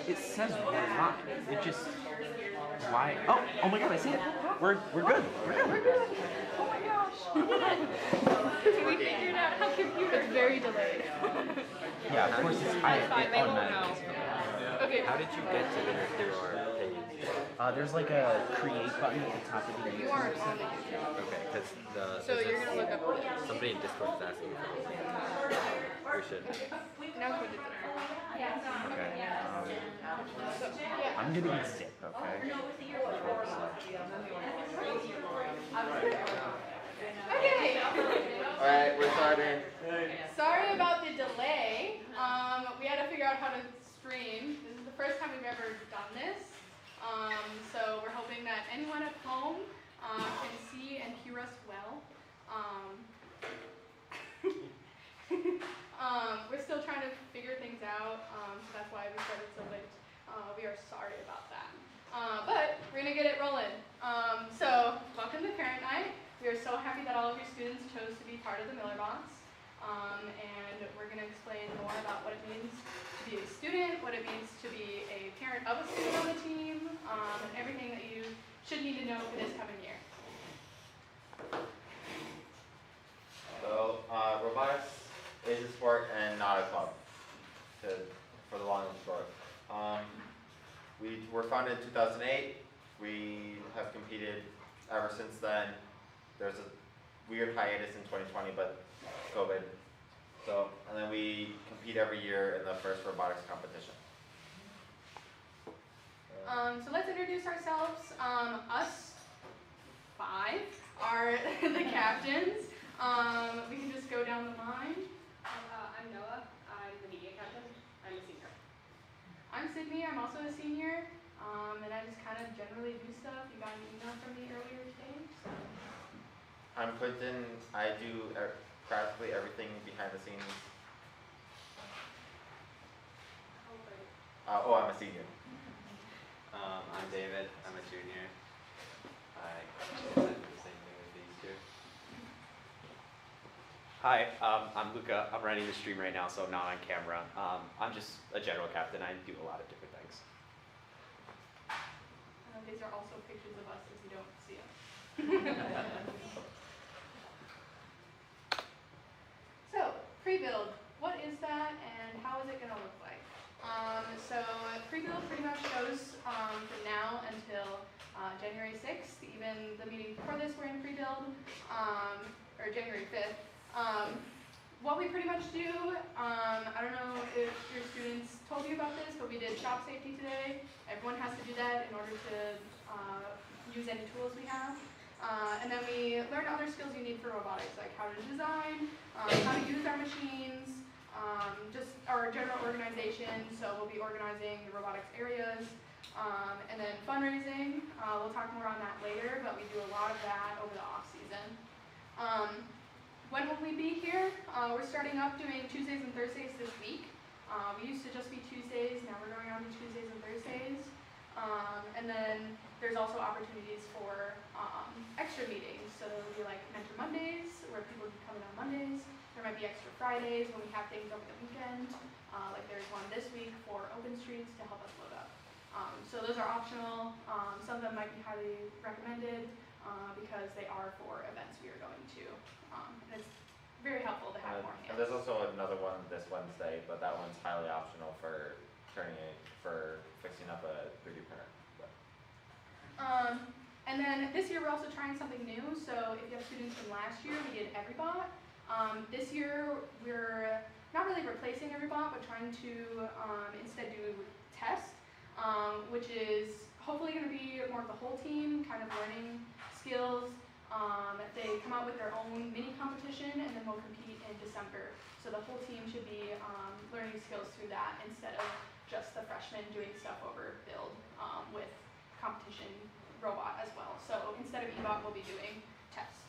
It says we're fine. It just why? Oh my God! I see it. We're good. We're good. Oh my gosh! We did it! We figured out how computer. It's very delayed. Yeah, of course. It's That's fine. They won't automatically. know. Okay. How did you get to your page? There's like a create button at the top of the You aren't on the YouTube. Okay, because So you're gonna look up. somebody in Discord is asking for the link. We should. Now put it there. Okay. I'm gonna be sick. Okay. Okay. Alright, we're starting. Sorry about the delay. We had to figure out how to stream. This is the first time we've ever done this. So we're hoping that anyone at home can see and hear us well. We're still trying to figure things out, so that's why we started so late. We are sorry about that. But we're going to get it rolling. So welcome to Parent Night. We are so happy that all of your students chose to be part of the Miller Box. And we're going to explain more about what it means to be a student, what it means to be a parent of a student on the team, and everything that you should need to know for this coming year. So, robotics is a sport and not a club, for the long and short. We were founded in 2008. We have competed ever since then. There's a weird hiatus in 2020, but COVID. So, and then we compete every year in the first robotics competition. So let's introduce ourselves. Us five are the captains. We can just go down the line. I'm Noah. I'm the media captain. I'm a senior. I'm Sydney. I'm also a senior. And I just kind of generally do stuff. You got an email from me earlier today. So. I'm Quentin. I do practically everything behind the scenes. I'm a senior. I'm David. I'm a junior. I do the same thing as these two. Hi, I'm Luca. I'm running the stream right now, so not on camera. I'm just a general captain. I do a lot of different things. These are also pictures of us if you don't see us. So, pre-build. What is that and how is it going to look like? So pre-build pretty much goes from now until January 6th. Even the meeting before this we're in pre-build, or January 5th. What we pretty much do, I don't know if your students told you about this, but we did shop safety today. Everyone has to do that in order to use any tools we have. And then we learn other skills you need for robotics, like how to design, how to use our machines, just our general organization. So we'll be organizing the robotics areas. And then fundraising, we'll talk more on that later, but we do a lot of that over the off season. When will we be here? We're starting up doing Tuesdays and Thursdays this week. We used to just be Tuesdays, now we're going on to Tuesdays and Thursdays. And then there's also opportunities for extra meetings. So there'll be like Mentor Mondays, where people can come in on Mondays. There might be extra Fridays when we have things over the weekend. Like there's one this week for Open Streets to help us load up. So those are optional. Some of them might be highly recommended because they are for events we are going to. And it's very helpful to have more hands. And there's also another one this Wednesday, but that one's highly optional for fixing up a 3D printer. And then this year we're also trying something new. So if you have students from last year, we did Everybot. This year we're not really replacing Everybot, but trying to instead do Test, which is hopefully going to be more of the whole team, kind of learning skills. They come out with their own mini competition, and then we'll compete in December. So the whole team should be learning skills through that instead of just the freshmen doing stuff over build with competition robot as well. So instead of EBOT, we'll be doing Test.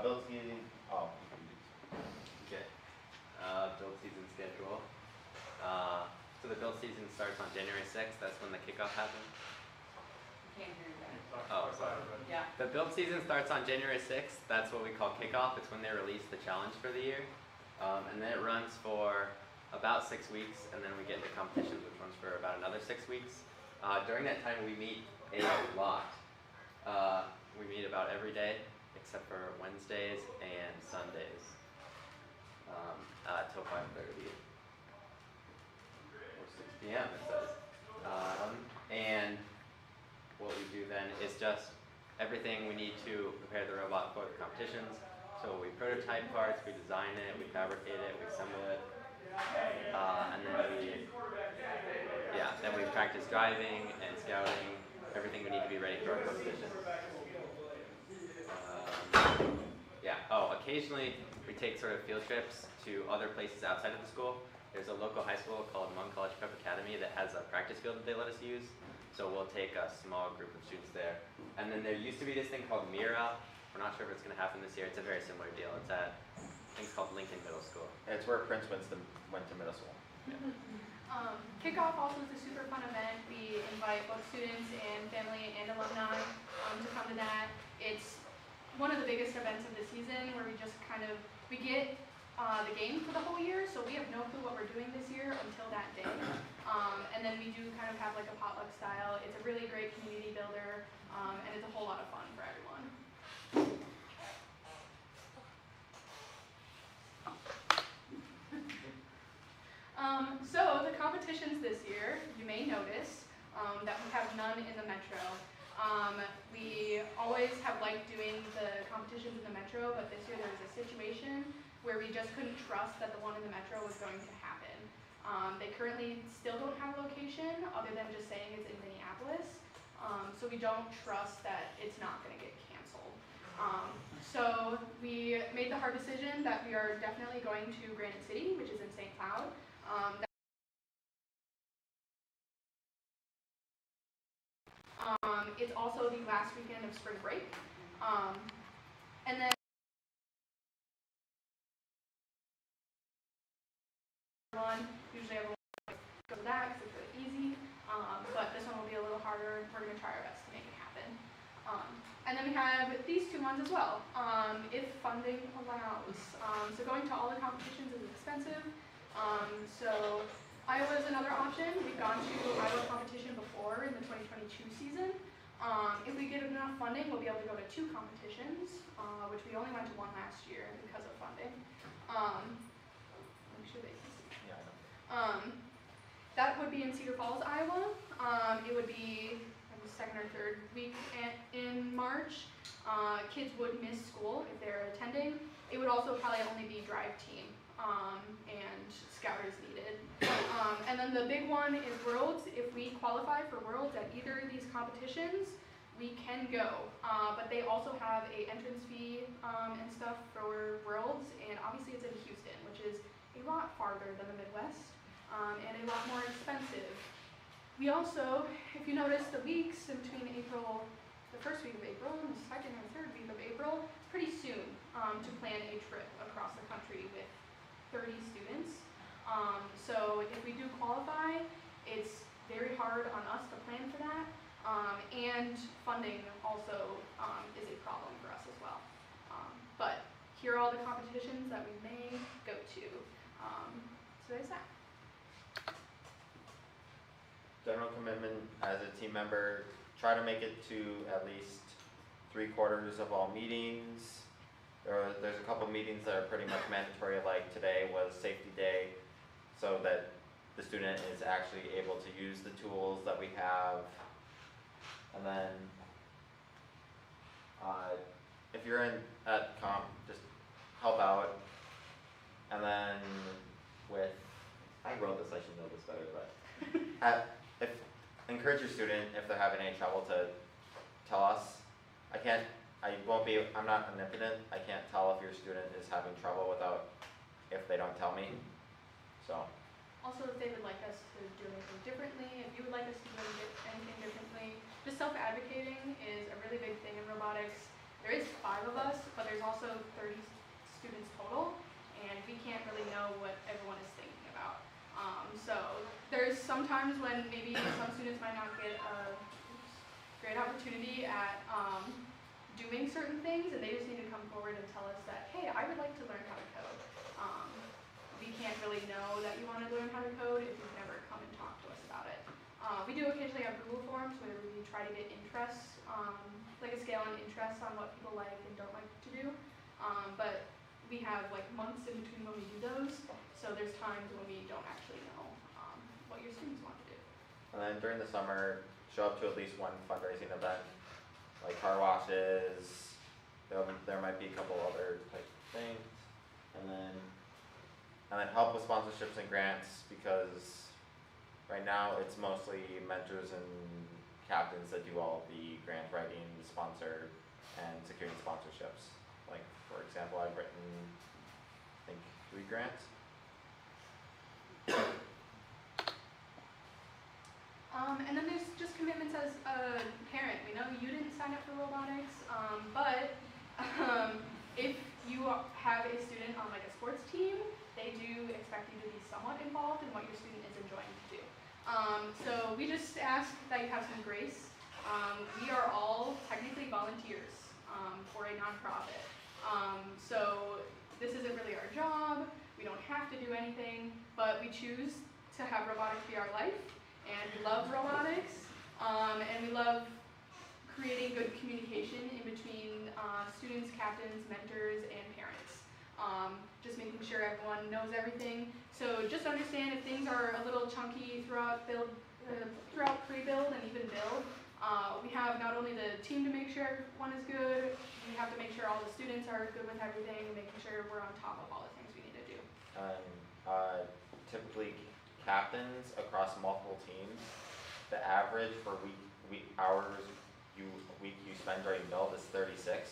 Build season. Oh. Okay. Build season schedule. So the build season starts on January 6th. That's when the kickoff happens. Can't hear you guys. Oh, sorry. Yeah. The build season starts on January 6th. That's what we call kickoff. It's when they release the challenge for the year. And then it runs for about 6 weeks, and then we get into competitions, which runs for about another 6 weeks. During that time, we meet a lot. We meet about every day, except for Wednesdays and Sundays, till 5:30 or 6 p.m. it says. And what we do then is just everything we need to prepare the robot for the competitions. So we prototype parts, we design it, we fabricate it, we assemble it, and then we practice driving and scouting, everything we need to be ready for our competition. Occasionally we take sort of field trips to other places outside of the school. There's a local high school called Hmong College Prep Academy that has a practice field that they let us use. So we'll take a small group of students there. And then there used to be this thing called Mira. We're not sure if it's going to happen this year. It's a very similar deal. It's at, I think it's called Lincoln Middle School. It's where Prince Winston went to middle school. Kickoff also is a super fun event. We invite both students and family and alumni to come to that. It's one of the biggest events of the season where we get the game for the whole year, so we have no clue what we're doing this year until that day. And then we do kind of have like a potluck style. It's a really great community builder, and it's a whole lot of fun for everyone. So the competitions this year, you may notice that we have none in the metro. We always have liked doing the competitions in the metro, but this year there was a situation where we just couldn't trust that the one in the metro was going to happen. They currently still don't have a location other than just saying it's in Minneapolis, so we don't trust that it's not going to get canceled. So we made the hard decision that we are definitely going to Granite City, which is in St. Cloud. It's also the last weekend of spring break. And then usually everyone goes to that because it's really easy, but this one will be a little harder. We're going to try our best to make it happen. And then we have these two ones as well, if funding allows. So going to all the competitions is expensive. So Iowa is another option. We've gone to Iowa competition before in the 2022 season. If we get enough funding, we'll be able to go to 2 competitions, which we only went to 1 last year because of funding. Make sure they can see. Yeah, I know. That would be in Cedar Falls, Iowa. It would be the 2nd or 3rd week in March. Kids would miss school if they're attending. It would also probably only be drive team and scouters needed. And then the big one is Worlds. If we qualify for Worlds at either of these competitions, we can go. But they also have a entrance fee and stuff for Worlds, and obviously it's in Houston, which is a lot farther than the Midwest and a lot more expensive. We also, if you notice the weeks in between April, the first week of April and the 2nd or 3rd week of April, it's pretty soon to plan a trip across the country with 30 students. So if we do qualify, it's very hard on us to plan for that, and funding also is a problem for us as well. But here are all the competitions that we may go to. So there's that. General commitment as a team member, try to make it to at least 3/4 of all meetings. There's a couple meetings that are pretty much mandatory, like today was safety day, so that the student is actually able to use the tools that we have. And then if you're at comp, just help out. And then I wrote this, I should know this better, but encourage your student if they're having any trouble to tell us. I'm not omnipotent. I can't tell if your student is having trouble if they don't tell me. So. Also, if they would like us to do anything differently, if you would like us to do anything differently, just self-advocating is a really big thing in robotics. There is 5 of us, but there's also 30 students total, and we can't really know what everyone is thinking about. So there's sometimes when maybe some students might not get a great opportunity at doing certain things, and they just need to come forward and tell us that, hey, I would like to learn how to code. can't really know that you want to learn how to code if you've never come and talked to us about it. We do occasionally have Google Forms where we try to get interests, like a scale on interest on what people like and don't like to do. But we have like months in between when we do those, so there's times when we don't actually know what your students want to do. And then during the summer, show up to at least one fundraising event, like car washes. There might be a couple other type things, and then help with sponsorships and grants, because right now it's mostly mentors and captains that do all of the grant writing, sponsor, and securing sponsorships. Like for example, I've written I think 3 grants. And then there's just commitments as a parent. We know you didn't sign up for robotics, but if you have a student on like a sports team, they do expect you to be somewhat involved in what your student is enjoying to do. So we just ask that you have some grace. We are all technically volunteers for a nonprofit. So this isn't really our job. We don't have to do anything, but we choose to have robotics be our life. And we love robotics, and we love creating good communication in between students, captains, mentors, and parents. Just making sure everyone knows everything. So just understand if things are a little chunky throughout pre-build and even build, we have not only the team to make sure everyone is good, we have to make sure all the students are good with everything, making sure we're on top of all the things we need to do. Typically captains across multiple teams, the average for week hours you spend during build is 36.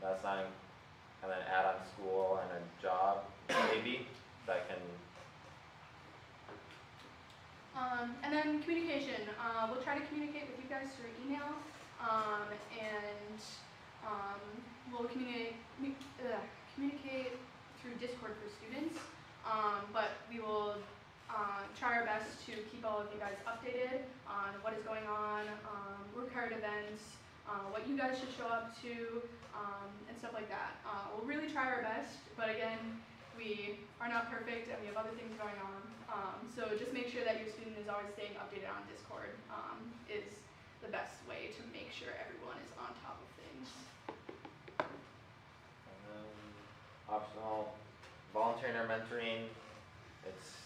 That's not, and then add on school and a job maybe that can. And then communication. We'll try to communicate with you guys through email, and we'll communicate through Discord for students. But we will try our best to keep all of you guys updated on what is going on, required events, what you guys should show up to, and stuff like that. We'll really try our best, but again, we are not perfect and we have other things going on. So just make sure that your student is always staying updated on Discord is the best way to make sure everyone is on top of things. Optional volunteering or mentoring. It's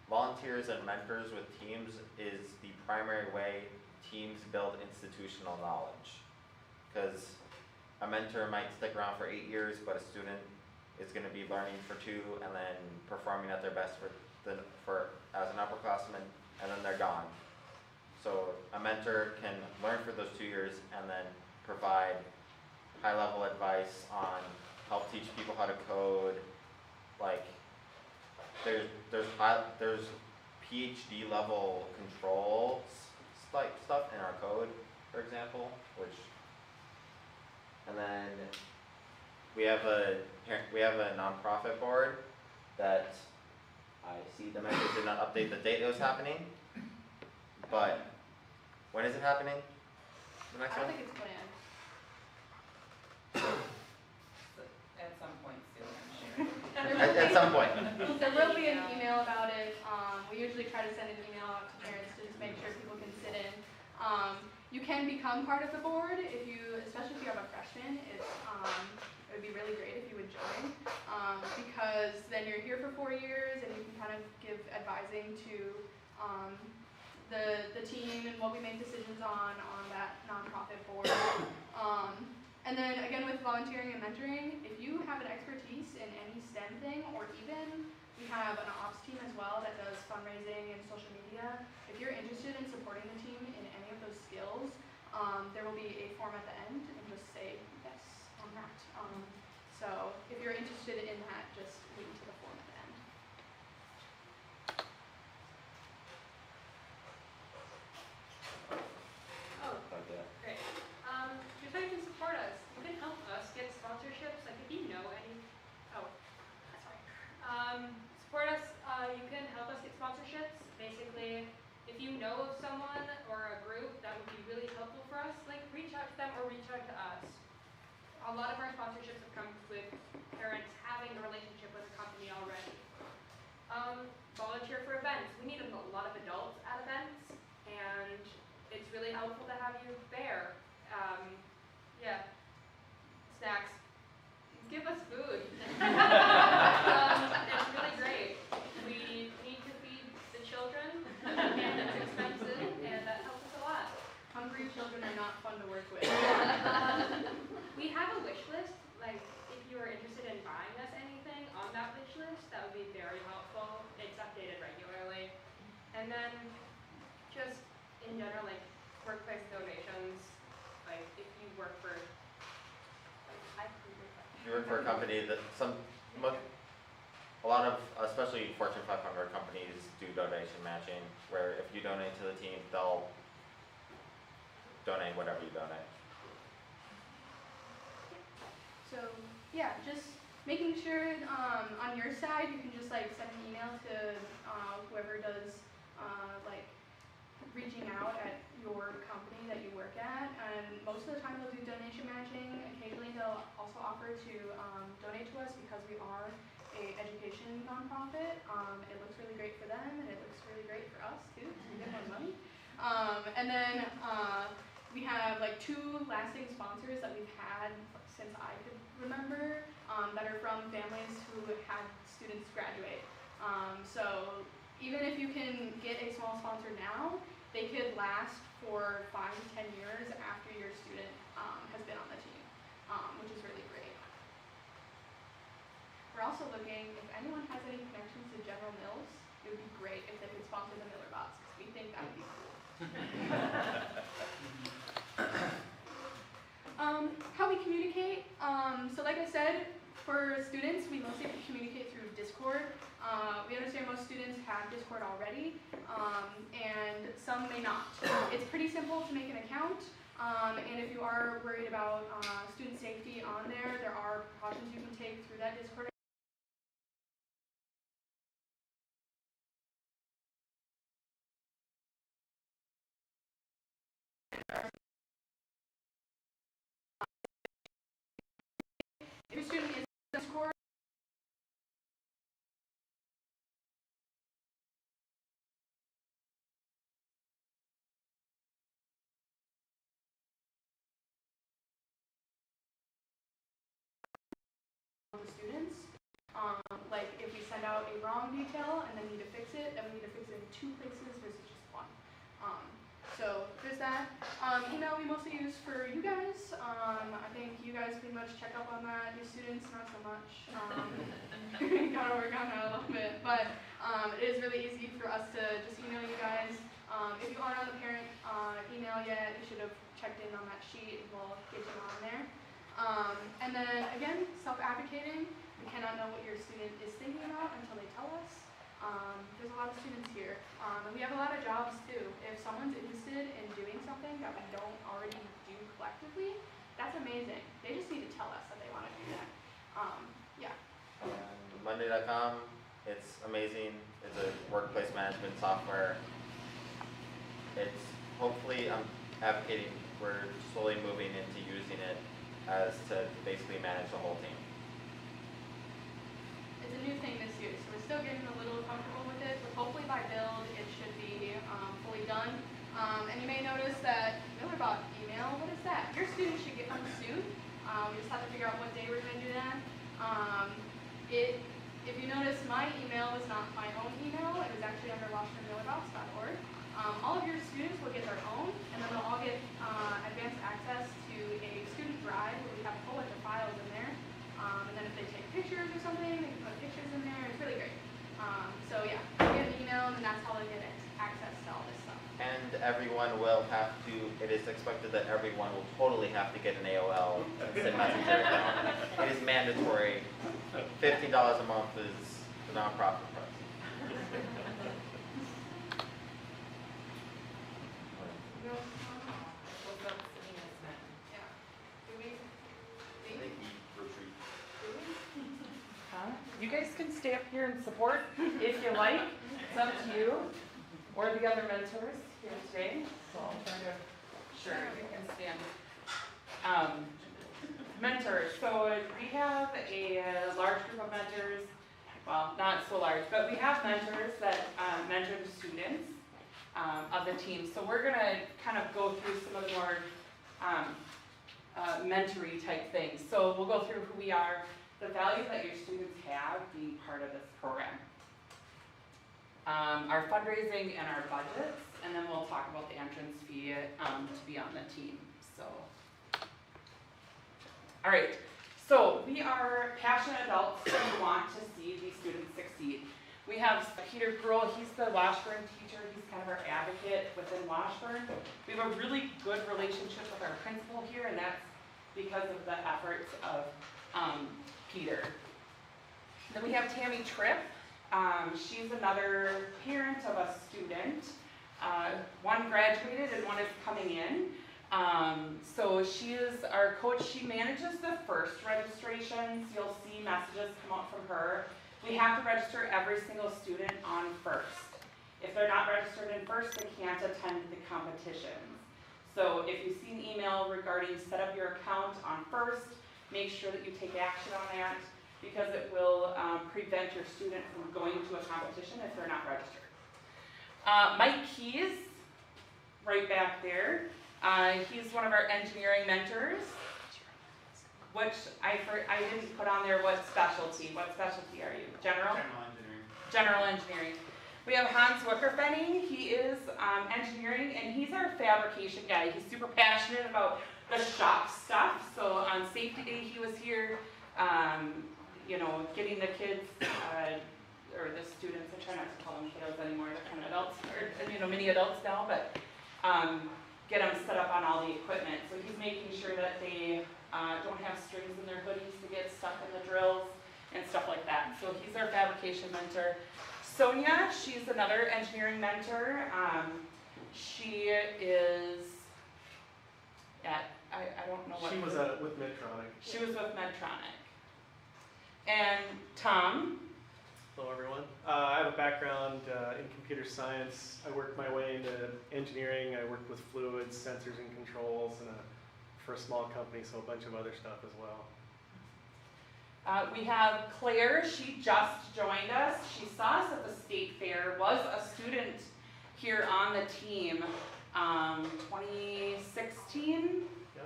volunteers and mentors with teams is the primary way teams build institutional knowledge. Because a mentor might stick around for 8 years, but a student is going to be learning for 2 and then performing at their best as an upperclassman, and then they're gone. So a mentor can learn for those 2 years and then provide high-level advice on help teach people how to code. Like there's PhD level controls like stuff in our code, for example, and then we have a nonprofit board that I see the members did not update the date it was happening, but when is it happening? The next I don't one? think it's planned. At some point soon, I'm sure. At some point. There will be an email about it. We usually try to send an email out to parents to just make sure people can sit in. You can become part of the board if you, especially if you have a freshman. It would be really great if you would join, because then you're here for 4 years and you can kind of give advising to the team and what we make decisions on that nonprofit board. And then again with volunteering and mentoring, if you have an expertise in any STEM thing, or even we have an ops team as well that does fundraising and social media. If you're interested in supporting the team in any of those skills, there will be a form at the end and just say yes on that. So if you're interested in that, just link to the form at the end. Oh, great. Just how you can support us. You can help us get sponsorships. Like if you know any, support us. You can help us get sponsorships. Basically, if you know of someone or a group that would be really helpful for us, like reach out to them or reach out to us. A lot of our sponsorships have come with parents having helpful to have you there. Yeah, snacks. Give us food. It's really great. We need to feed the children, and it's expensive, and that helps us a lot. Hungry children are not fun to work with. We have a wish list. Like, if you are interested in buying us anything on that wish list, that would be very helpful. It's updated regularly. And then, just in general, like workplace donations. Like, if you work for, like, You work for a company that a lot of, especially Fortune 500 companies do donation matching, where if you donate to the team, they'll donate whatever you donate. So yeah, just making sure on your side you can just like send an email to whoever does like reaching out at your company that you work at, and most of the time they'll do donation matching. Occasionally they'll also offer to donate to us because we are a education nonprofit. It looks really great for them, and it looks really great for us too, because we get more money. And then we have like 2 lasting sponsors that we've had since I could remember, that are from families who had students graduate. So even if you can get a small sponsor now, they could last for 5 to 10 years after your student has been on the team, which is really great. We're also looking, if anyone has any connections to General Mills, it would be great if they could sponsor the Miller Bots, because we think that would be cool. How we communicate, so like I said, for students, we mostly communicate through Discord. We understand most students have Discord already, and some may not. It's pretty simple to make an account, and if you are worried about student safety on there, there are precautions you can take through that Discord. If your student is in Discord, the students, like if we send out a wrong detail and then need to fix it, then we need to fix it in 2 places versus just 1. So there's that. Email we mostly use for you guys. I think you guys pretty much check up on that. Your students, not so much. Gotta work on that a little bit. But it is really easy for us to just email you guys. If you aren't on the parent email yet, you should have checked in on that sheet, and we'll get you on there. And then again, self-advocating. We cannot know what your student is thinking about until they tell us. There's a lot of students here, and we have a lot of jobs too. If someone's interested in doing something that we don't already do collectively, that's amazing. They just need to tell us that they want to do that. Yeah. Monday.com, it's amazing. It's a workplace management software. It's hopefully, I'm advocating, we're slowly moving into using it as to basically manage the whole team. It's a new thing this year, so we're still getting a little comfortable with it, but hopefully by build it should be fully done. And you may notice that MillerBot email, what is that? Your students should get one soon. We just have to figure out what day we're going to do that. If you notice, my email was not my own email. It was actually under washingtonmillerbots.org. All of your students will get their own, and then they'll all get advanced access to a student drive where we have a whole bunch of files in there. And then if they take pictures or something, they can put pictures in there. It's really great. So yeah, they get an email, and that's how they get access to all this stuff. And everyone will have to, it is expected that everyone will totally have to get an AOL Instant Messenger account. It is mandatory. $15 a month is the nonprofit price. What's up, Selena's men? Yeah. Do we? They eat retreat. Huh? You guys can stay up here and support if you like. It's up to you. Or the other mentors here today. So I'll try to. Sure, you can stand. Mentors. So we have a large group of mentors. Well, not so large, but we have mentors that mentor the students. of the team. So we're gonna kind of go through some of the more mentory type things. So we'll go through who we are, the value that your students have being part of this program, our fundraising and our budgets, and then we'll talk about the entrance fee to be on the team. So, all right. So we are passionate adults who want to see these students succeed. We have Peter Gruhl, he's the Washburn teacher, he's kind of our advocate within Washburn. We have a really good relationship with our principal here, and that's because of the efforts of Peter. Then we have Tammy Tripp. She's another parent of a student. One graduated and one is coming in. So she is our coach. She manages the first registrations. You'll see messages come out from her. We have to register every single student on first. If they're not registered in first, they can't attend the competitions. So if you see an email regarding set up your account on first, make sure that you take action on that, because it will prevent your student from going to a competition if they're not registered. Mike Keys, right back there. He's one of our engineering mentors, which I didn't put on there what specialty. What specialty are you? General? General engineering. General engineering. We have Hans Wickerfenning. He is engineering, and he's our fabrication guy. He's super passionate about the shop stuff. So on safety day, he was here, you know, getting the kids, or the students, I try not to call them kiddos anymore, they're kind of adults, or, you know, mini adults now, but get them set up on all the equipment. So he's making sure that they don't have strings in their hoodies to get stuck in the drills and stuff like that. So he's our fabrication mentor. Sonia, she's another engineering mentor. She is at, I don't know what. She was with Medtronic. She was with Medtronic. And Tom. Hello everyone. I have a background in computer science. I worked my way into engineering. I worked with fluids, sensors and controls for a small company, so a bunch of other stuff as well. We have Claire, she just joined us. She saw us at the state fair, was a student here on the team 2016? Yeah.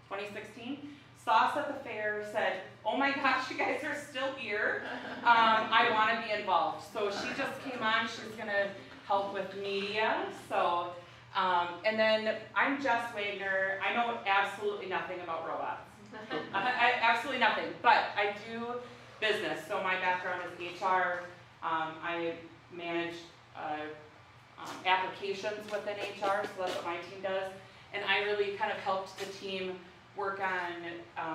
2016. Saw us at the fair, said, oh my gosh, you guys are still here. I want to be involved. So she just came on, she's going to help with media. So, and then I'm Jess Wagner. I know absolutely nothing about robots. Absolutely nothing, but I do business. So my background is HR. I manage applications within HR, so that's what my team does. And I really kind of helped the team work on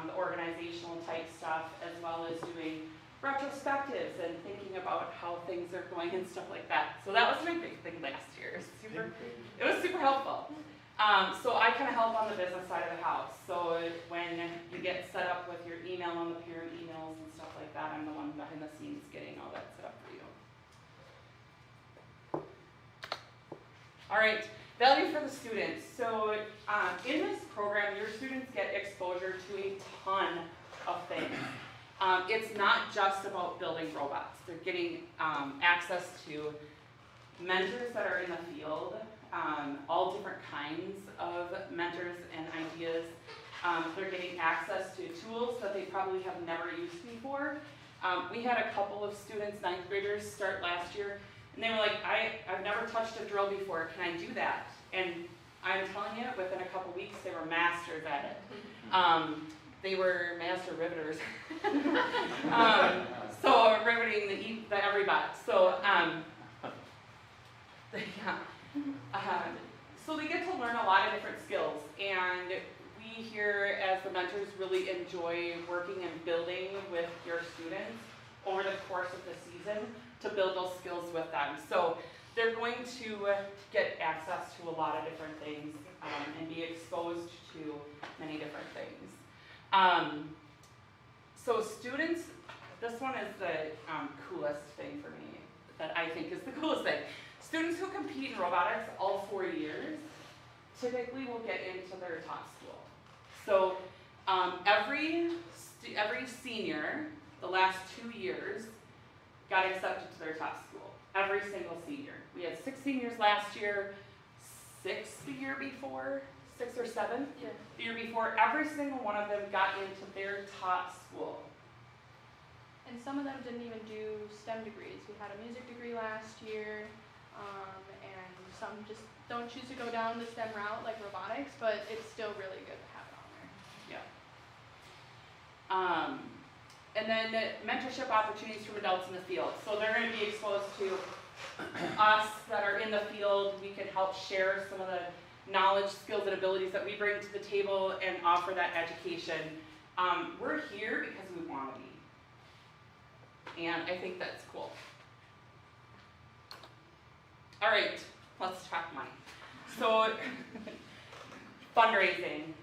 the organizational type stuff, as well as doing retrospectives and thinking about how things are going and stuff like that. So that was my big thing last year. It was super helpful. So I kind of help on the business side of the house. So when you get set up with your email on the parent emails and stuff like that, I'm the one behind the scenes getting all that set up for you. All right, value for the students. So in this program, your students get exposure to a ton of things. It's not just about building robots. They're getting access to mentors that are in the field, all different kinds of mentors and ideas. They're getting access to tools that they probably have never used before. We had a couple of students, 9th graders, start last year, and they were like, I've never touched a drill before, can I do that? And I'm telling you, within a couple weeks, they were masters at it. They were master riveters. So riveting the every bot. So yeah. So they get to learn a lot of different skills, and we here as the mentors really enjoy working and building with your students over the course of the season to build those skills with them. So they're going to get access to a lot of different things and be exposed to many different things. So students, this one is the coolest thing for me, that I think is the coolest thing. Students who compete in robotics all 4 years typically will get into their top school. So every senior, the last 2 years, got accepted to their top school. Every single senior. We had 6 seniors last year, 6 the year before, 6 or 7 Yeah. the year before. Every single one of them got into their top school. And some of them didn't even do STEM degrees. We had a music degree last year, and some just don't choose to go down the STEM route like robotics, but it's still really good to have it on there. Yeah. And then mentorship opportunities from adults in the field. So they're going to be exposed to us that are in the field. We can help share some of the knowledge, skills, and abilities that we bring to the table and offer that education. We're here because we want to be. And I think that's cool. All right, let's talk money. So, fundraising.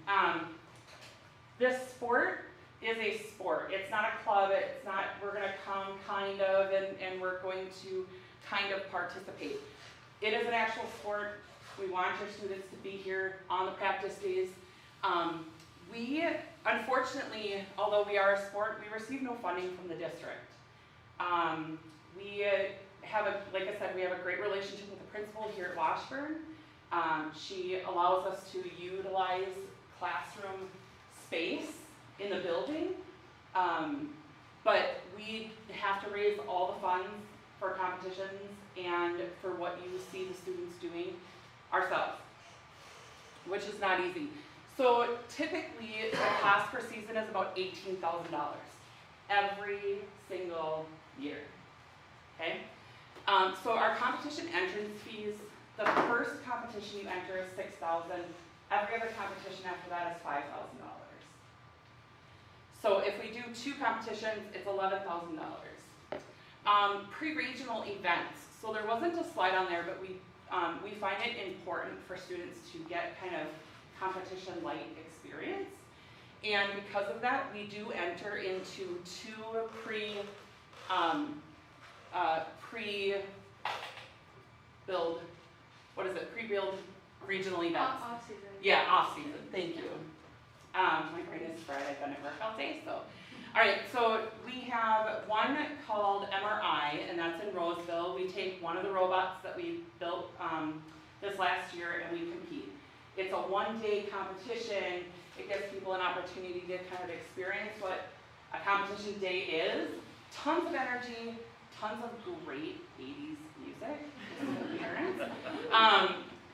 This sport is a sport. It's not a club. It's not, we're going to come kind of and we're going to kind of participate. It is an actual sport. We want our students to be here on the practice days. We, unfortunately, although we are a sport, we receive no funding from the district. We have like I said, we have a great relationship with the principal here at Washburn. She allows us to utilize classroom space in the building, but we have to raise all the funds for competitions and for what you see the students doing ourselves, which is not easy. So typically the cost per season is about $18,000 every single year, okay? So our competition entrance fees, the first competition you enter is $6,000. Every other competition after that is $5,000. So if we do 2 competitions, it's $11,000. Pre-regional events. So there wasn't a slide on there, but we find it important for students to get kind of competition-like experience. And because of that, we do enter into 2 pre-build, what is it, pre-build regional events. Off-season. Yeah, off-season, thank you. My brain is fried, I've been at work all day, so. All right, so we have one called MRI, and that's in Roseville. We take one of the robots that we built this last year and we compete. It's a 1-day competition. It gives people an opportunity to kind of experience what a competition day is. Tons of energy, tons of great 80s music,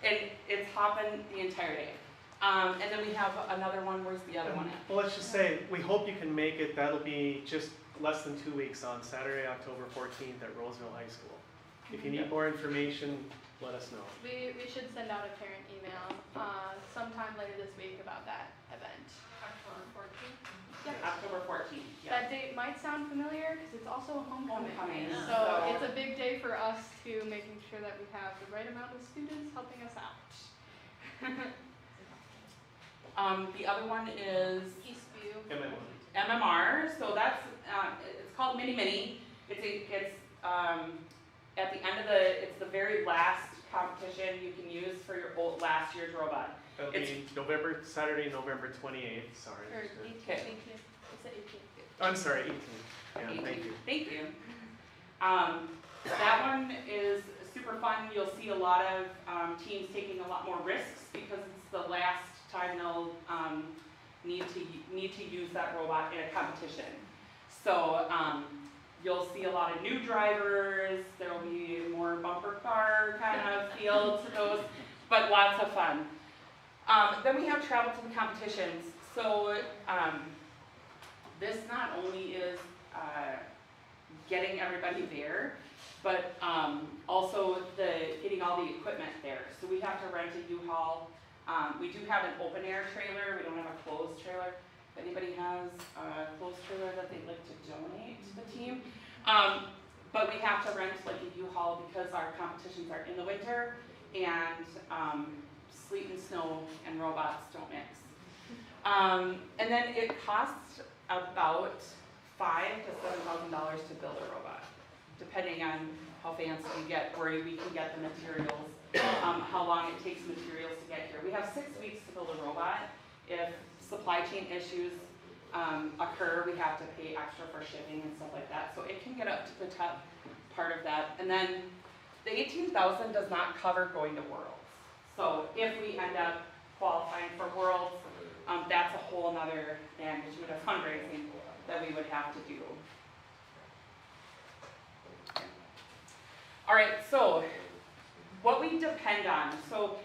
and it's hopping the entire day. And then we have another one. Where's the other one at? Well, let's just say, we hope you can make it. That'll be just less than 2 weeks on Saturday, October 14th at Roseville High School. If you need more information, let us know. We should send out a parent email sometime later this week about that event. October 14th. Yeah. October 14th. Yeah. That date might sound familiar because it's also homecoming. Homecoming, So so- it's a big day for us to making sure that we have the right amount of students helping us out. The other one is Eastview. MMR. So that's it's called Mini Mini. It's at the end of it's the very last competition you can use for your last year's robot. That'll It's- be Saturday, November 28th, sorry. Or just to- 18th. Okay. 18th. It's the 18th. I'm sorry, 18th. Yeah, thank you. Thank you. That one is super fun. You'll see a lot of teams taking a lot more risks because it's the last time they'll need to use that robot in a competition. So you'll see a lot of new drivers. There will be more bumper car kind of feel to those, but lots of fun. Then we have travel to the competitions. So this not only is getting everybody there, but also getting all the equipment there. So we have to rent a U-Haul. We do have an open air trailer. We don't have a closed trailer. If anybody has a closed trailer that they'd like to donate to the team. But we have to rent like a U-Haul because our competitions are in the winter and sleet and snow and robots don't mix. And then it costs about $5,000 to $7,000 to build a robot, depending on how fancy you get, where we can get the materials, how long it takes materials to get here. We have 6 weeks to build a robot. If supply chain issues occur, we have to pay extra for shipping and stuff like that. So it can get up to the top part of that. And then The 18,000 does not cover going to Worlds. So if we end up qualifying for Worlds, that's a whole nother magnitude of fundraising that we would have to do. All right, so what we depend on. So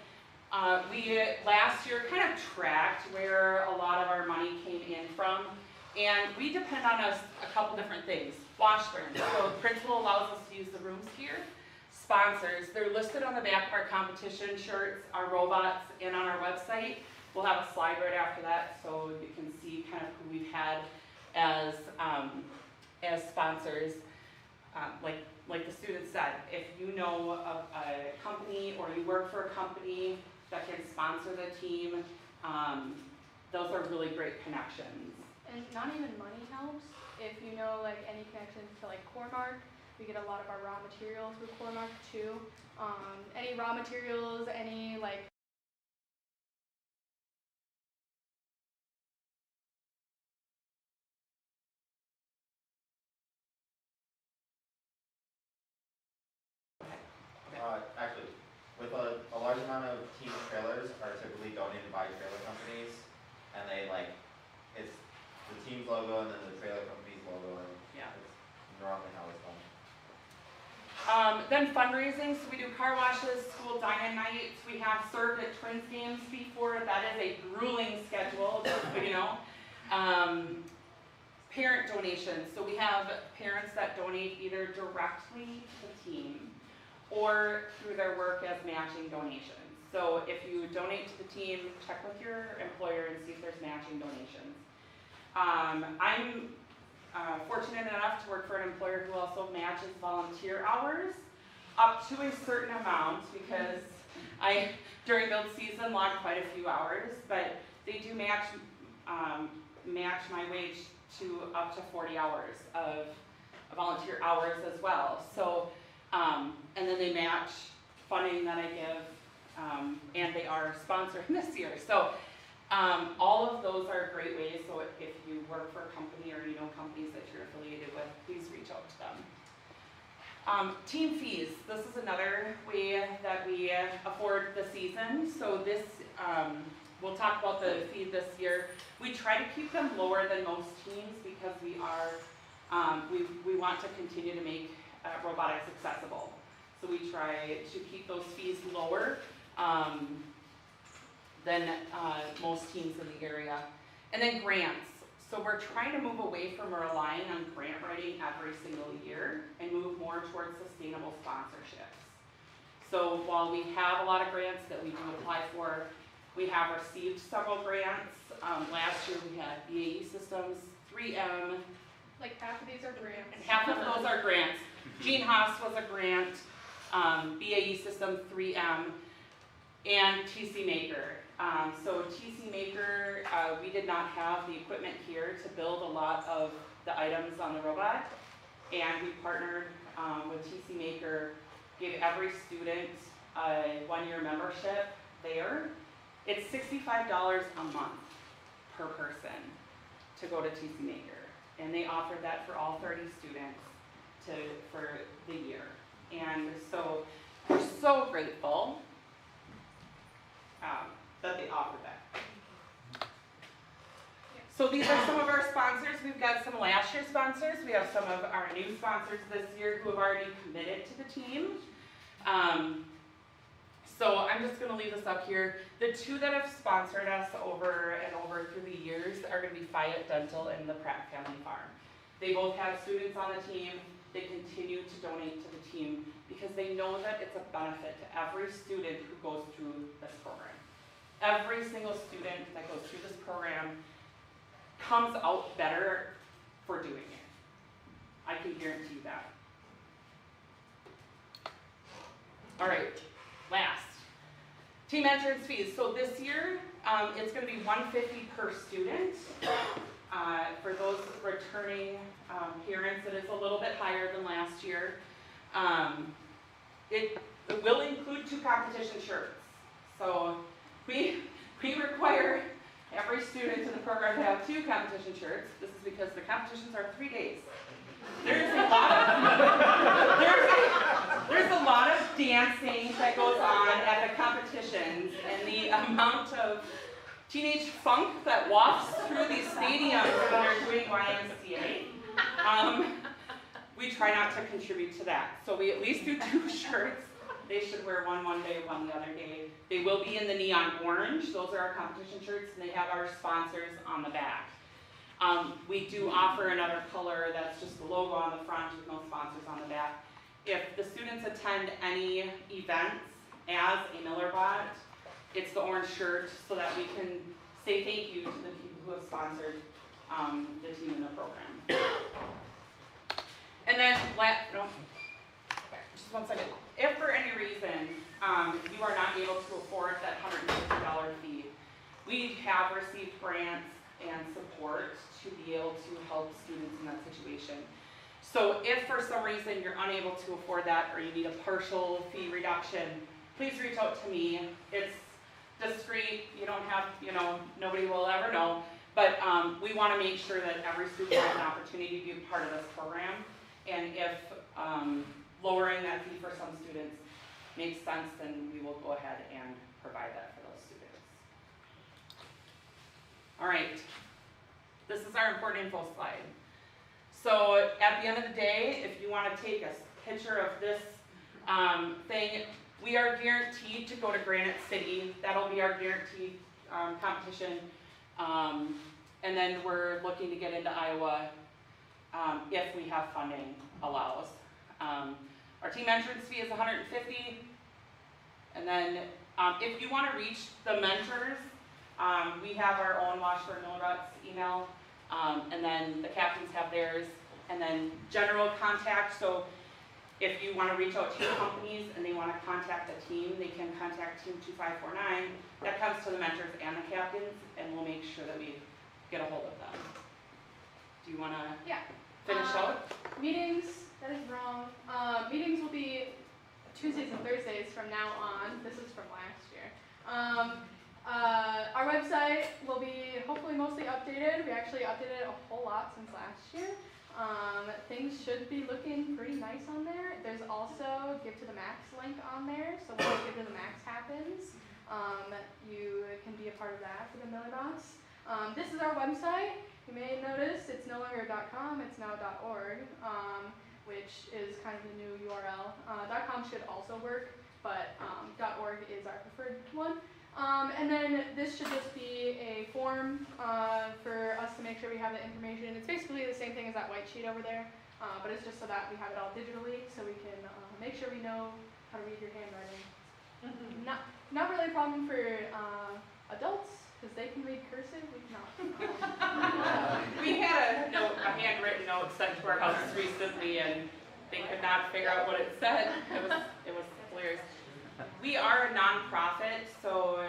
we last year kind of tracked where a lot of our money came in from, and we depend on a couple different things. Washburn, so the principal allows us to use the rooms here. Sponsors, they're listed on the back of our competition shirts, our robots, and on our website. We'll have a slide right after that so you can see kind of who we've had as sponsors. Like the student said, if you know of a company or you work for a company that can sponsor the team, those are really great connections. And not even money helps. If you know like any connections to like Cormark, we get a lot of our raw materials through Cormark too. Any raw materials, any like Actually, with a large amount of team trailers are typically donated by trailer companies, and they like, it's the team's logo and then the trailer company's logo, and Yeah. it's normally how it's done. Then fundraising, so we do car washes, school dine-in nights. We have served at Twins games before. That is a grueling schedule, just so you know. Parent donations, so we have parents that donate either directly to the team or through their work as matching donations. So if you donate to the team, check with your employer and see if there's matching donations. I'm fortunate enough to work for an employer who also matches volunteer hours up to a certain amount, because I, during build season, log quite a few hours, but they do match my wage to up to 40 hours of volunteer hours as well. So, and then they match funding that I give, and they are sponsoring this year. So all of those are great ways. So if you work for a company or you know companies that you're affiliated with, please reach out to them. Team fees, this is another way that we afford the season. So this, we'll talk about the fee this year. We try to keep them lower than most teams because we are, we want to continue to make robotics accessible. So we try to keep those fees lower than most teams in the area. And then grants. So we're trying to move away from relying on grant writing every single year and move more towards sustainable sponsorships. So while we have a lot of grants that we do apply for, we have received several grants. Last year we had BAE Systems, 3M. like half of these are grants. And half of those are grants. Gene Haas was a grant, BAE Systems, 3M, and TC Maker. So TC Maker, we did not have the equipment here to build a lot of the items on the robot, and we partnered with TC Maker, gave every student a one-year membership there. It's $65 a month per person to go to TC Maker, and they offered that for all 30 students for the year. And so we're so grateful that they offered that. So these are some of our sponsors. We've got some last year sponsors. We have some of our new sponsors this year who have already committed to the team. So I'm just going to leave this up here. The two that have sponsored us over and over through the years are going to be Fayette Dental and the Pratt Family Farm. They both have students on the team. They continue to donate to the team because they know that it's a benefit to every student who goes through this program. Every single student that goes through this program comes out better for doing it. I can guarantee that. All right, last. Team entrance fees. So this year, it's going to be $150 per student. For those returning parents, it is a little bit higher than last year. It will include 2 competition shirts. So we require every student in the program to have 2 competition shirts. This is because the competitions are 3 days. There's a lot of dancing that goes on at the competitions and the amount of teenage funk that wafts through these stadiums when they're doing YMCA, we try not to contribute to that. So we at least do 2 shirts. They should wear one day, one the other day. They will be in the neon orange. Those are our competition shirts, and they have our sponsors on the back. We do offer another color that's just the logo on the front with no sponsors on the back. If the students attend any events as a Miller Bot, it's the orange shirt so that we can say thank you to the people who have sponsored the team in the program. And then, just 1 second. If for any reason you are not able to afford that $150 fee, we have received grants and support to be able to help students in that situation. So if for some reason you're unable to afford that or you need a partial fee reduction, please reach out to me. It's discreet, you don't have, nobody will ever know, but we want to make sure that every student has an opportunity to be a part of this program. And if lowering that fee for some students makes sense, then we will go ahead and provide that for those students. All right, this is our important info slide. So at the end of the day, if you want to take a picture of this thing, we are guaranteed to go to Granite City. That'll be our guaranteed competition. And then we're looking to get into Iowa if we have funding allows. Our team entrance fee is $150. And then if you want to reach the mentors, we have our own Washburn Millrots email, and then the captains have theirs, and then general contact. So if you want to reach out to your companies and they want to contact a team, they can contact Team 2549. That comes to the mentors and the captains, and we'll make sure that we get a hold of them. Do you want to finish out? Meetings, that is wrong. Meetings will be Tuesdays and Thursdays from now on. This is from last year. Our website will be hopefully mostly updated. We actually updated it a whole lot since last year. Things should be looking pretty nice on there. There's also Give to the Max link on there. So when Give to the Max happens, you can be a part of that for the Miller Bots. This is our website. You may notice it's no longer .com, it's now .org, which is kind of the new URL. .com should also work, but .org is our preferred one. And then this should just be a form for us to make sure we have the information. It's basically the same thing as that white sheet over there, but it's just so that we have it all digitally, so we can make sure we know how to read your handwriting. Not really a problem for adults, because they can read cursive, we cannot. We had a handwritten note sent to our house recently, and they could not figure out what it said. It was hilarious. We are a nonprofit, so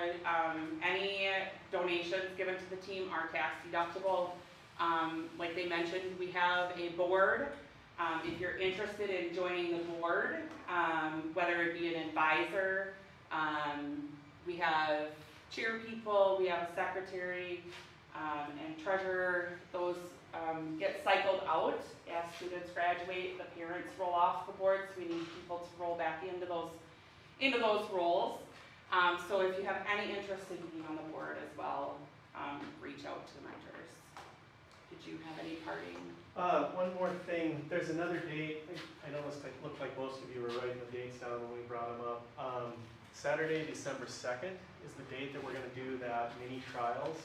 any donations given to the team are tax deductible. Like they mentioned, we have a board. If you're interested in joining the board, whether it be an advisor, we have cheer people, we have a secretary and treasurer. Those get cycled out as students graduate. The parents roll off the board, so we need people to roll back into those roles. So if you have any interest in being on the board as well, reach out to the mentors. Did you have any parting? One more thing, there's another date. I know it looked like most of you were writing the dates down when we brought them up. Saturday, December 2nd is the date that we're going to do that mini trials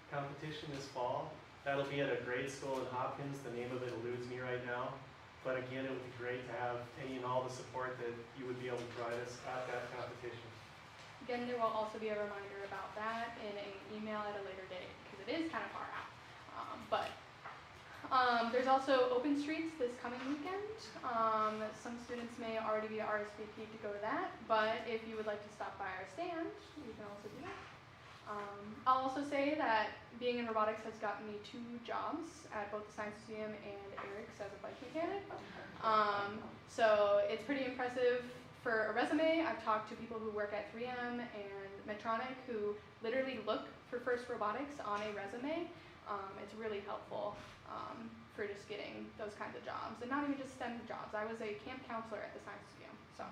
competition this fall. That'll be at a grade school in Hopkins. The name of it eludes me right now. But again, it would be great to have any and all the support that you would be able to provide us at that competition. Again, there will also be a reminder about that in an email at a later date, because it is kind of far out. There's also Open Streets this coming weekend. Some students may already be RSVP'd to go to that, but if you would like to stop by our stand, you can also do that. I'll also say that being in robotics has gotten me 2 jobs at both the Science Museum and Eric's as a bike mechanic. So it's pretty impressive for a resume. I've talked to people who work at 3M and Medtronic who literally look for FIRST Robotics on a resume. It's really helpful for just getting those kinds of jobs, and not even just STEM jobs. I was a camp counselor at the Science Museum, so.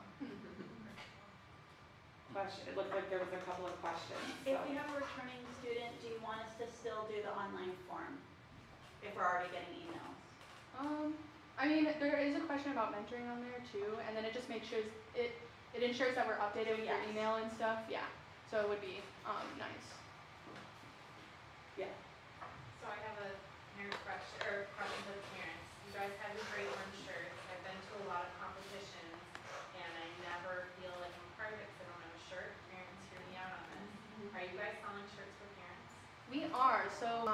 question, it looked like there was a couple of questions, If so. we have a returning student, do you want us to still do the online form? If we're already getting emails? I mean, there is a question about mentoring on there too, and then it just makes sure it ensures that we're updated with your Yes. email and stuff. Yeah, so it would be nice. Yeah. So I have a parent question, or question to the parents. You guys have your great orange shirts. I've been to a lot of competitions, and I never feel like I'm part of it because I don't have a shirt. Parents hear me out on this. Are you guys selling shirts for parents? We are. So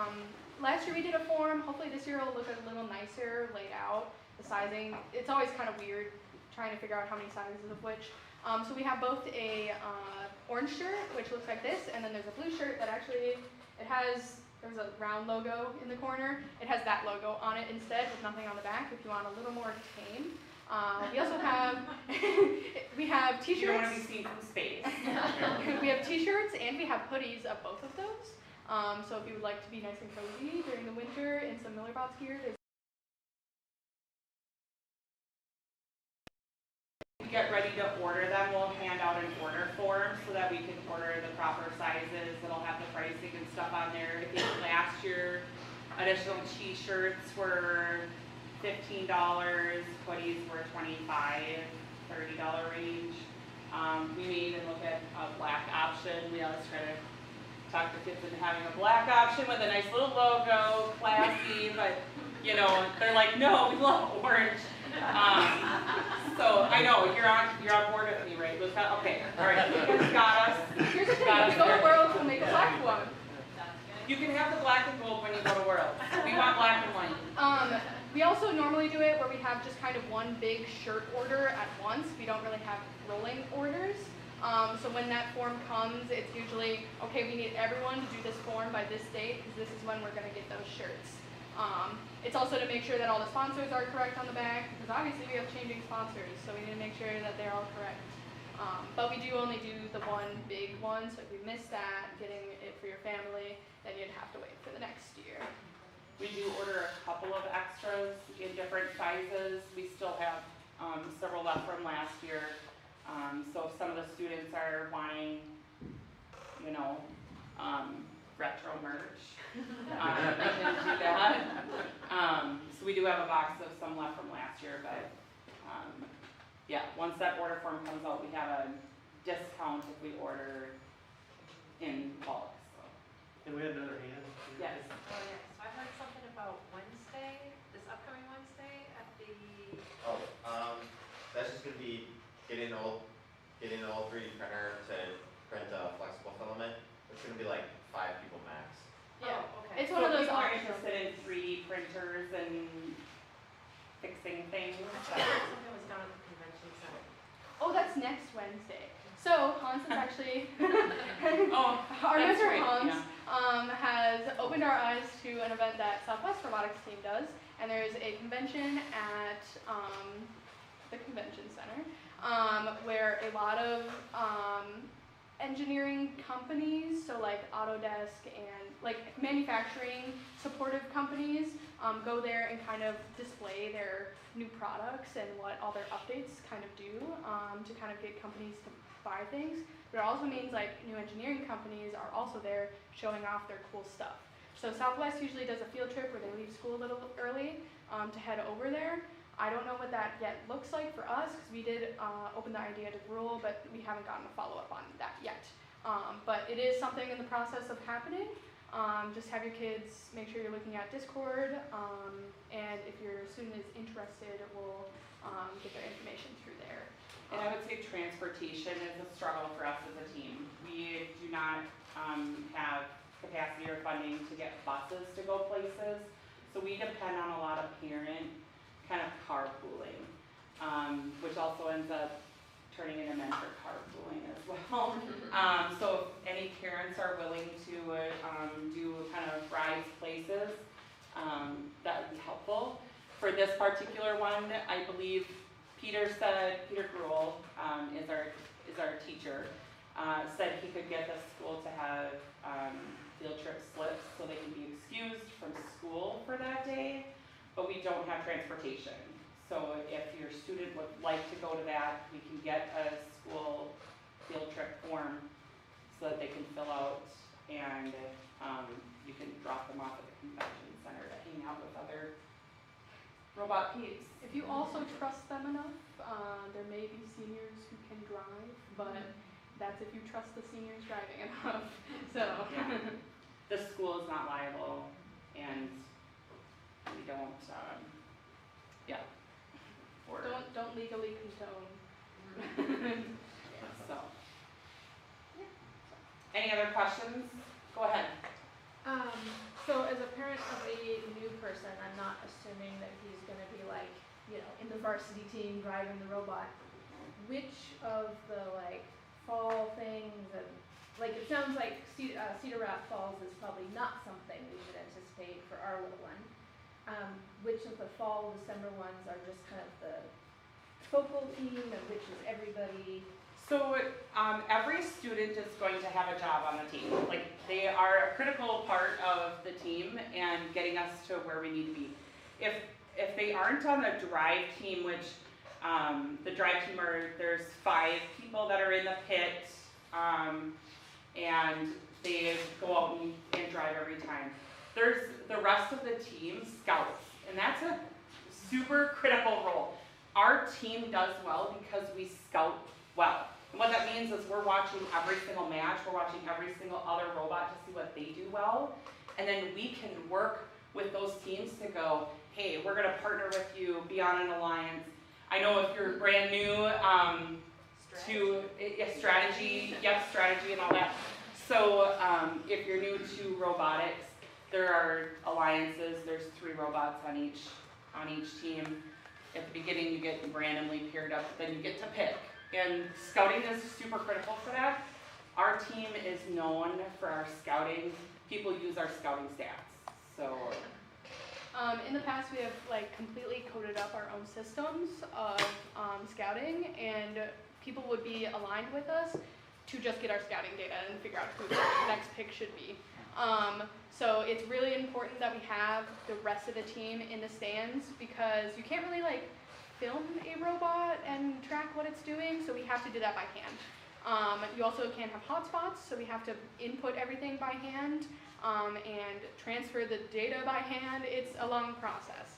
last year we did a form. Hopefully this year it'll look a little nicer laid out. The sizing, it's always kind of weird trying to figure out how many sizes of which. So we have both a orange shirt, which looks like this, and then there's a blue shirt that actually, there's a round logo in the corner. It has that logo on it instead with nothing on the back if you want a little more tame. We also have, we have t-shirts. You don't want to be seen from space. We have t-shirts and we have hoodies of both of those. So if you would like to be nice and cozy during the winter in some Miller Bots gear, there's Get ready to order them, we'll hand out an order form so that we can order the proper sizes. It'll have the pricing and stuff on there. I think last year, additional t-shirts were $15, hoodies were $25, $30 range. We may even look at a black option. We always try to talk the kids into having a black option with a nice little logo, classy, but you know, they're like, no, we love orange. So I know you're on board with me, right? Okay, all right, you guys got us. Here's the thing, when we go to Worlds, we'll make a black one. You can have the black and gold when you go to Worlds. We want black and white. We also normally do it where we have just kind of one big shirt order at once. We don't really have rolling orders. So when that form comes, it's usually, okay, we need everyone to do this form by this date because this is when we're going to get those shirts. It's also to make sure that all the sponsors are correct on the back, because obviously we have changing sponsors, so we need to make sure that they're all correct. But we do only do the one big one, so if you miss that, getting it for your family, then you'd have to wait for the next year. We do order a couple of extras in different sizes. We still have several left from last year. So if some of the students are wanting, you know, retro merch, we can do that. So we do have a box of some left from last year, but yeah, once that order form comes out, we have a discount if we order in bulk. So. And we had another hand. Yes. Oh, yeah. So I heard something about Wednesday, this upcoming Wednesday at the. Oh, that's just gonna be getting an old 3D printer to print a flexible filament. It's gonna be like 5 people max. Yeah, Oh, okay. it's one of those people are options. interested in 3D printers and fixing things. I thought something was done at the convention center. Oh, that's next Wednesday. So Hans is actually, Oh, our that's mentor right, Hans yeah. has opened our eyes to an event that Southwest Robotics team does, and there's a convention at the convention center where a lot of engineering companies, so like Autodesk and like manufacturing supportive companies, go there and kind of display their new products and what all their updates kind of do to kind of get companies to buy things. But it also means like new engineering companies are also there showing off their cool stuff. So Southwest usually does a field trip where they leave school a little early to head over there. I don't know what that yet looks like for us because we did open the idea to Gruel, but we haven't gotten a follow-up on that yet. But it is something in the process of happening. Just have your kids make sure you're looking at Discord, and if your student is interested, we'll get their information through there. And I would say transportation is a struggle for us as a team. We do not have capacity or funding to get buses to go places, so we depend on a lot of parent kind of carpooling, which also ends up turning into mentor carpooling as well. So if any parents are willing to do kind of rides places, that would be helpful. For this particular one, I believe Peter Gruel is our teacher, said he could get the school to have field trip slips so they can be excused from school for that day, but we don't have transportation. So if your student would like to go to that, we can get a school field trip form so that they can fill out, and you can drop them off at the convention center to hang out with other robot peeps. If you also trust them enough, there may be seniors who can drive, but that's if you trust the seniors driving enough. So Yeah. The school is not liable, and we don't, don't legally condone. So. Any other questions? Go ahead. So as a parent of a new person, I'm not assuming that he's gonna be like, you know, in the varsity team driving the robot. Which of the like fall things and, like, it sounds like Cedar Rapids Falls is probably not something we should anticipate for our little one. Which of the fall, December ones are just kind of the focal team and which is everybody? So every student is going to have a job on the team. Like, they are a critical part of the team and getting us to where we need to be. If they aren't on the drive team, which the drive team there's 5 people that are in the pit, and they go out and drive every time. There's the rest of the team, scouts, and that's a super critical role. Our team does well because we scout well. And what that means is we're watching every single match, we're watching every single other robot to see what they do well, and then we can work with those teams to go, hey, we're gonna partner with you, be on an alliance. I know if you're brand new strategy and all that. So if you're new to robotics, there are alliances. There's 3 robots on each team. At the beginning, you get randomly paired up, then you get to pick. And scouting is super critical for that. Our team is known for our scouting. People use our scouting stats. So. In the past, we have like completely coded up our own systems of scouting, and people would be aligned with us to just get our scouting data and figure out who the next pick should be. So it's really important that we have the rest of the team in the stands, because you can't really like film a robot and track what it's doing, so we have to do that by hand. You also can't have hotspots, so we have to input everything by hand and transfer the data by hand. It's a long process.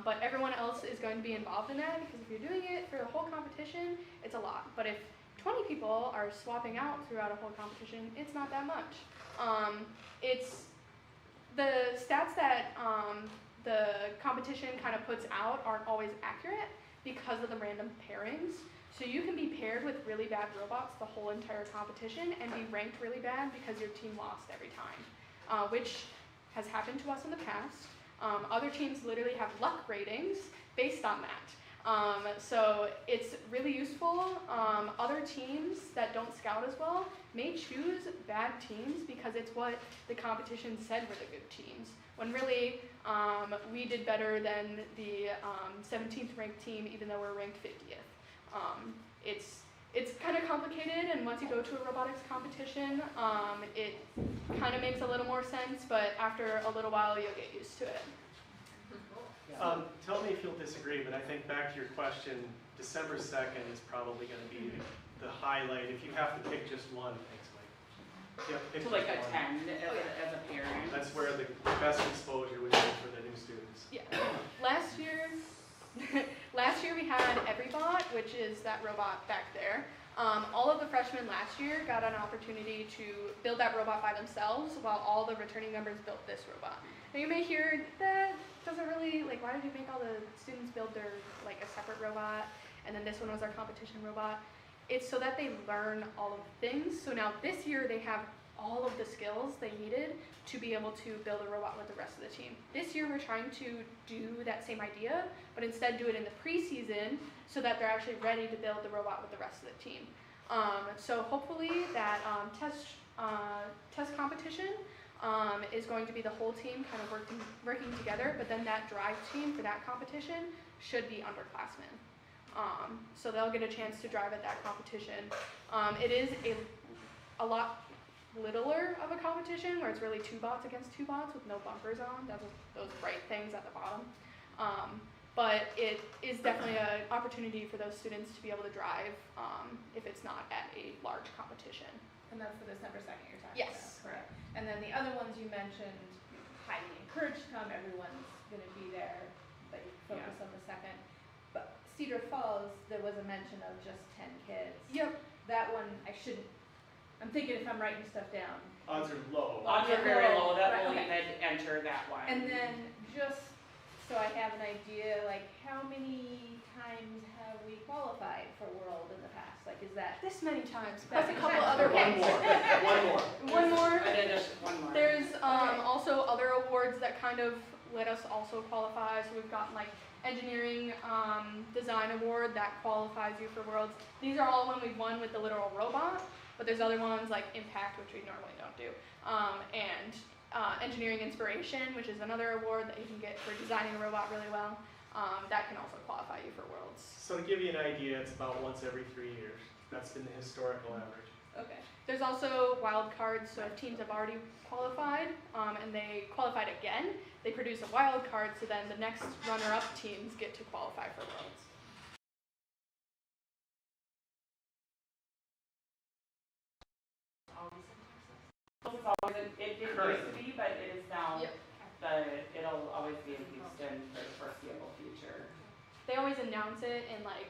But everyone else is going to be involved in that, because if you're doing it for the whole competition, it's a lot. But if 20 people are swapping out throughout a whole competition, it's not that much. It's the stats that the competition kind of puts out aren't always accurate because of the random pairings. So you can be paired with really bad robots the whole entire competition and be ranked really bad because your team lost every time, which has happened to us in the past. Other teams literally have luck ratings based on that. So it's really useful. Other teams that don't scout as well may choose bad teams because it's what the competition said were the good teams, when really we did better than the 17th ranked team, even though we're ranked 50th. It's kind of complicated, and once you go to a robotics competition, it kind of makes a little more sense, but after a little while you'll get used to it. Tell me if you'll disagree, but I think back to your question, December 2nd is probably going to be the highlight. If you have to pick just one, thanks, Mike. You have to pick To just like one. attend as a parent. That's where the best exposure would be for the new students. Yeah. Last year we had EveryBot, which is that robot back there. All of the freshmen last year got an opportunity to build that robot by themselves, while all the returning members built this robot. Now you may hear, that doesn't really, like, why did you make all the students build their, like, a separate robot, and then this one was our competition robot? It's so that they learn all of the things. So now this year they have all of the skills they needed to be able to build a robot with the rest of the team. This year we're trying to do that same idea, but instead do it in the preseason so that they're actually ready to build the robot with the rest of the team. So hopefully that test competition is going to be the whole team kind of working together, but then that drive team for that competition should be underclassmen. So they'll get a chance to drive at that competition. It is a lot littler of a competition, where it's really 2 bots against 2 bots with no bumpers on, those bright things at the bottom. but it is definitely an opportunity for those students to be able to drive if it's not at a large competition. And that's the December 2nd you're talking Yes. about, correct? And then the other ones you mentioned, highly encouraged to come, everyone's gonna be there, but you focus on the second. But Cedar Falls, there was a mention of just 10 kids. Yep. That one, I'm thinking if I'm writing stuff down. Odds are low. Odds are very low that Right, we'll okay. even enter that one. And then just so I have an idea, like how many times have we qualified for World in the past? Like is that? This many times, That plus a many couple times. other One ones. more. One more. One more. And then there's one more. There's Okay. also other awards that kind of let us also qualify. So we've gotten like engineering design award that qualifies you for Worlds. These are all when we've won with the literal robot, but there's other ones like Impact, which we normally don't do, and engineering inspiration, which is another award that you can get for designing a robot really well. That can also qualify you for Worlds. So to give you an idea, it's about once every 3 years. That's been the historical average. Okay. There's also wild cards, so if teams have already qualified and they qualified again, they produce a wild card, so then the next runner-up teams get to qualify for Worlds. It's always, it used to be, but it is now, Yep. it'll always be in Houston for the foreseeable future. They always announce it in like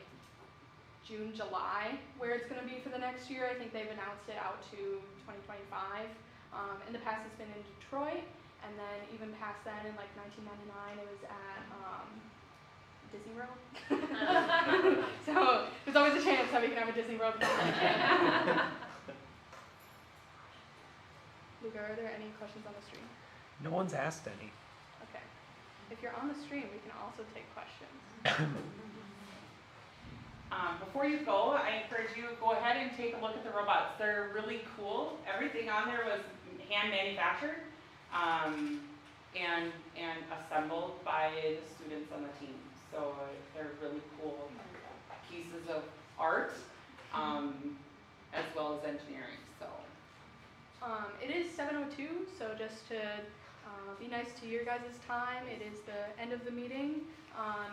June, July, where it's going to be for the next year. I think they've announced it out to 2025. In the past, it's been in Detroit, and then even past then, in like 1999, it was at Disney World. So there's always a chance that we can have a Disney World competition. Luca, are there any questions on the stream? No one's asked any. Okay. If you're on the stream, we can also take questions. Before you go, I encourage you, go ahead and take a look at the robots. They're really cool. Everything on there was hand manufactured and assembled by the students on the team. So they're really cool pieces of art as well as engineering. So. It is 7:02, so just to be nice to your guys' time, it is the end of the meeting.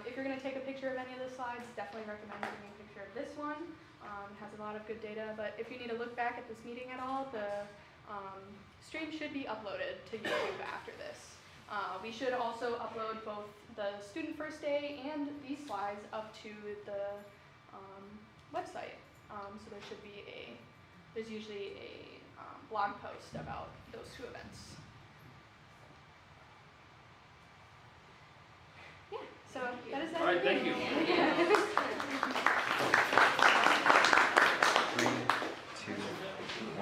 If you're going to take a picture of any of the slides, definitely recommend taking a picture of this one. It has a lot of good data, but if you need to look back at this meeting at all, the stream should be uploaded to YouTube after this. We should also upload both the student first day and these slides up to the website. So there should be there's usually a blog post about those two events. Yeah, so that is that. All right, thank you.